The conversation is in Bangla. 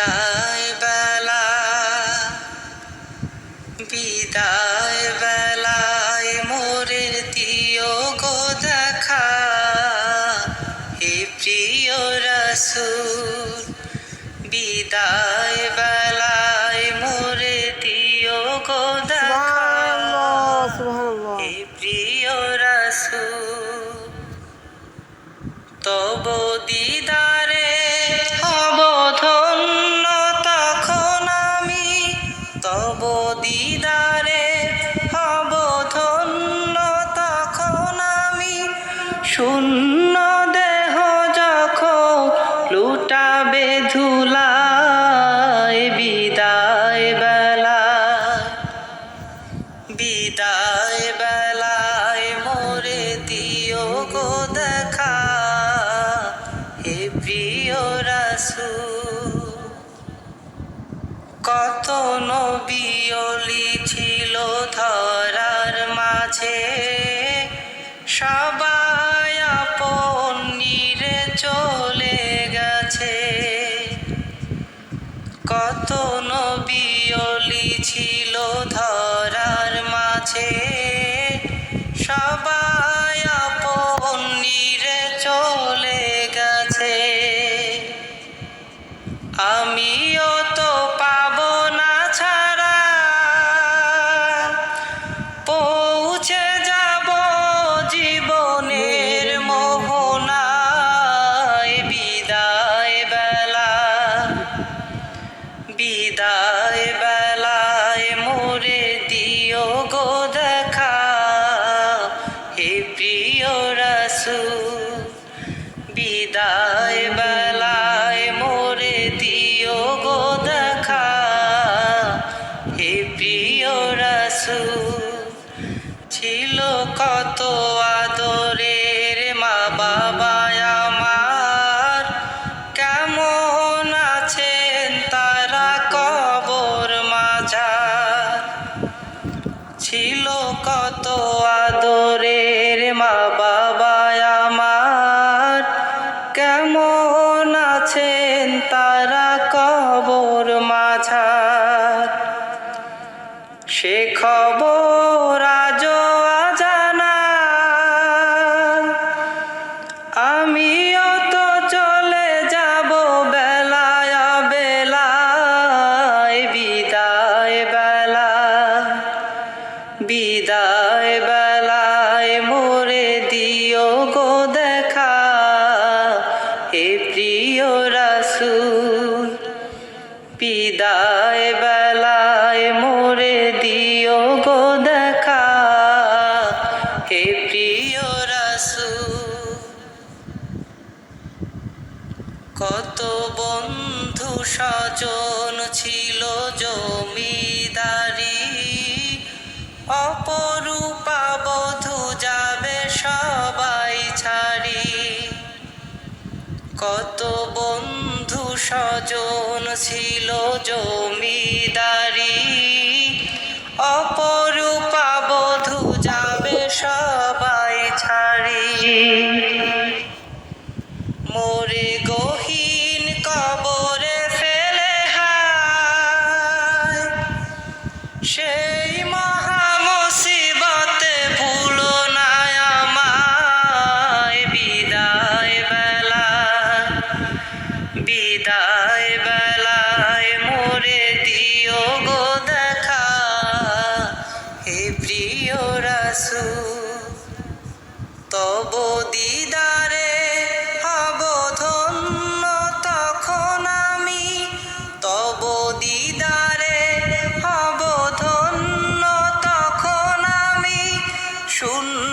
বিদায় বেলা, বিদায় বেলায় মোরে দিও গো দেখা, হে প্রিয় রাসূল। বিদায় বেলায় মোরে দিও গো দেখা, হে প্রিয় রাসূল। তব দিদারে হব ধন্য তখন আমি, তব দিদারে হব ধন্য তখন আমি। শূন্য দেহ যখন লুটাবে ধুলায়, বিদায় বেলা, বিদায় বেলায় মোরে দিও গো দেখা, হে প্রিয় রাসূল। কত নবী ওলি ছিল ধরার মাঝে, সবাই আপন নিরে চলে গেছে। কত নবী ওলি ছিল ধরার মাঝে, সবাই আপন নিরে চলে গেছে। আমিও তো পাবো না ছাড়া, পৌঁছে যাব জীবনের মোহনায়। বিদায় বেলা, বিদায় বেলায় মোরে দিও গো দেখা, হে প্রিয় রাসূল। বিদায় বেলায় মোরে দিও গো দেখা, হে প্রিয় রাসূল। ছিল কত আদরের মা বাবা আমার, কেমন আছেন তারা কবর মাঝার। ছিল কত আদরের মা বাবা আমার, কেমন আছেন তারা কবর মাঝার। সে খবর আজও অজানা, আমিও তো চলে যাব বেলায় বেলায়। বিদায় বেলা, বিদায় বেলায় মোরে দিও গো দেখা, হে প্রিয় রাসূল। বিদায় বেলায় মোরে দিও গো দেখা, হে প্রিয় রাসূল। কত বন্ধু স্বজন ছিল জমিদারি, অপরূপা বধূ যাবে সবাই ছাড়ি। কত বন্ধু স্বজন ছিল জমিদারি, অপরূপা বধূ যাবে সবাই ছাড়ি। মোরে গহীন কবরে ফেলে হায়, সেই মহা মুসিবতে ভুলো না আমায়। বিদায় বেলা, বিদায় বেলায় মোরে দিও গো দেখা, হে প্রিয় রাসূল। তব দিদারে হব ধন্য তখন আমি, তব দিদারে হব ধন্য তখন আমি। শূন্য